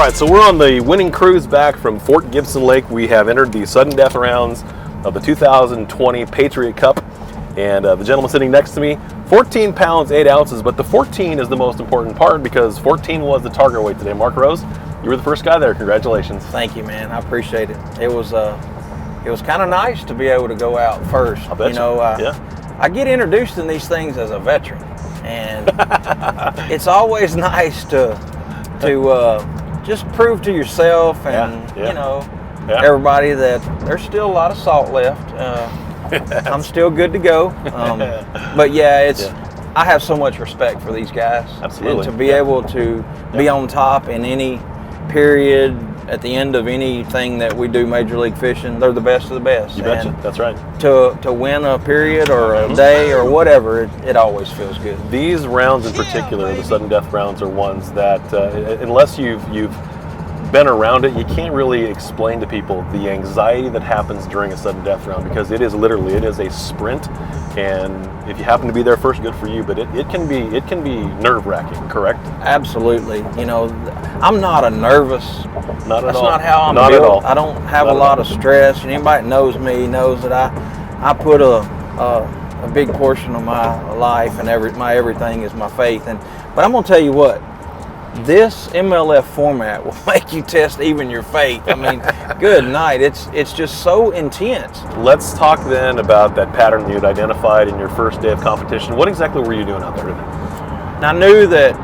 right, so we're on the winning cruise back from Fort Gibson Lake. We have entered the sudden death rounds of the 2020 Patriot Cup. And the gentleman sitting next to me, 14 pounds, 8 ounces, but the 14 is the most important part because 14 was the target weight today. Mark Rose, you were the first guy there. Congratulations. Thank you, man. I appreciate it. It was kind of nice to be able to go out first. I bet you know, yeah. I get introduced in these things as a veteran, and it's always nice to just prove to yourself and you know everybody that there's still a lot of salt left. I'm still good to go. But yeah, I have so much respect for these guys. Absolutely. And to be able to be on top in any period, at the end of anything that we do Major League Fishing, they're the best of the best. You betcha. That's right. To win a period or a day or whatever, it always feels good. These rounds in particular, the sudden death rounds, are ones that unless you've been around it, you can't really explain to people the anxiety that happens during a sudden death round, because it is a sprint, and if you happen to be there first, good for you, but it can be nerve-wracking, correct? Absolutely. You know, I'm not a nervous, not at that's all. not how I'm not built. At all. I don't have a lot of stress, and anybody that knows me knows that I put a big portion of my life and my everything is my faith. But I'm gonna tell you what, this MLF format will make you test even your faith. I mean, good night. It's just so intense. Let's talk then about that pattern you'd identified in your first day of competition. What exactly were you doing out there today? And I knew that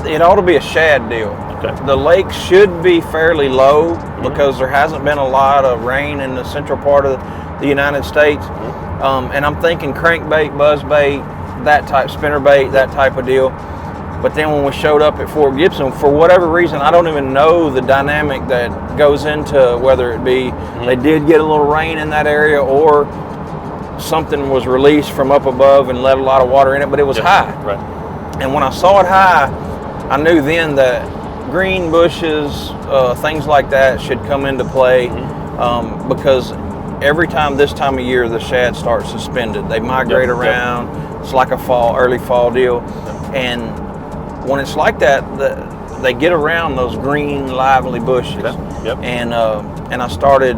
it ought to be a shad deal. Okay. The lake should be fairly low because there hasn't been a lot of rain in the central part of the United States. And I'm thinking crankbait, buzzbait, that type, spinnerbait, that type of deal. But then when we showed up at Fort Gibson, for whatever reason, I don't even know the dynamic that goes into whether it be they did get a little rain in that area or something was released from up above and let a lot of water in it, but it was high. Right. And when I saw it high, I knew then that green bushes, things like that should come into play because every time this time of year, the shad starts suspended. They migrate around. It's like a early fall deal. And when it's like that, they get around those green, lively bushes. And I started,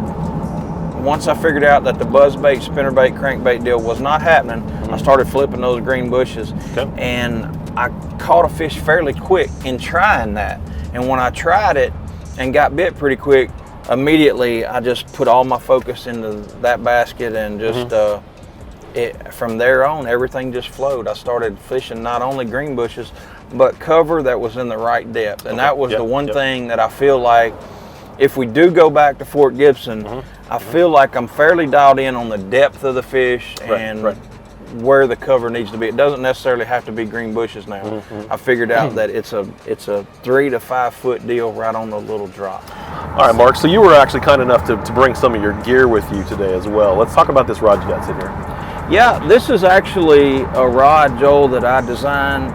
once I figured out that the buzzbait, spinnerbait, crankbait deal was not happening, I started flipping those green bushes. And I caught a fish fairly quick in trying that. And when I tried it and got bit pretty quick, immediately I just put all my focus into that basket and just from there on, everything just flowed. I started fishing not only green bushes, but cover that was in the right depth. And that was the one thing that I feel like, if we do go back to Fort Gibson, I feel like I'm fairly dialed in on the depth of the fish and where the cover needs to be. It doesn't necessarily have to be green bushes now. I figured out that it's a 3 to 5 foot deal right on the little drop. All right, Mark, so you were actually kind enough to bring some of your gear with you today as well. Let's talk about this rod you got sitting here. Yeah, this is actually a rod, Joel, that I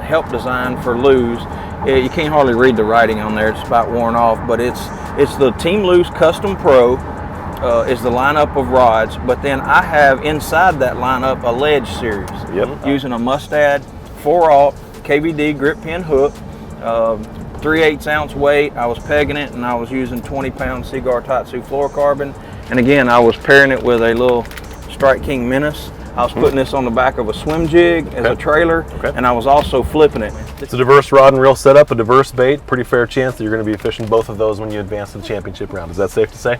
helped design for Lew's. You can't hardly read the writing on there, it's about worn off, but it's the Team Lew's Custom Pro is the lineup of rods, but then I have inside that lineup a ledge series using a Mustad 4/0 KVD grip pin hook, 3/8 ounce weight. I was pegging it and I was using 20-pound Seaguar Tatsu fluorocarbon, and again I was pairing it with a little Strike King Menace. I was putting this on the back of a swim jig as a trailer, and I was also flipping it. It's a diverse rod and reel setup, a diverse bait. Pretty fair chance that you're going to be fishing both of those when you advance to the championship round. Is that safe to say?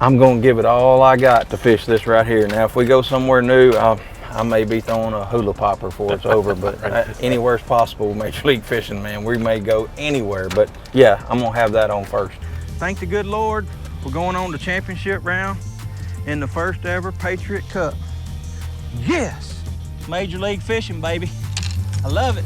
I'm going to give it all I got to fish this right here. Now, if we go somewhere new, I may be throwing a hula popper before it's over, but anywhere's possible with Major League Fishing, man. We may go anywhere, but yeah, I'm going to have that on first. Thank the good Lord, we're going on to championship round in the first ever Patriot Cup. Yes, Major League Fishing, baby. I love it.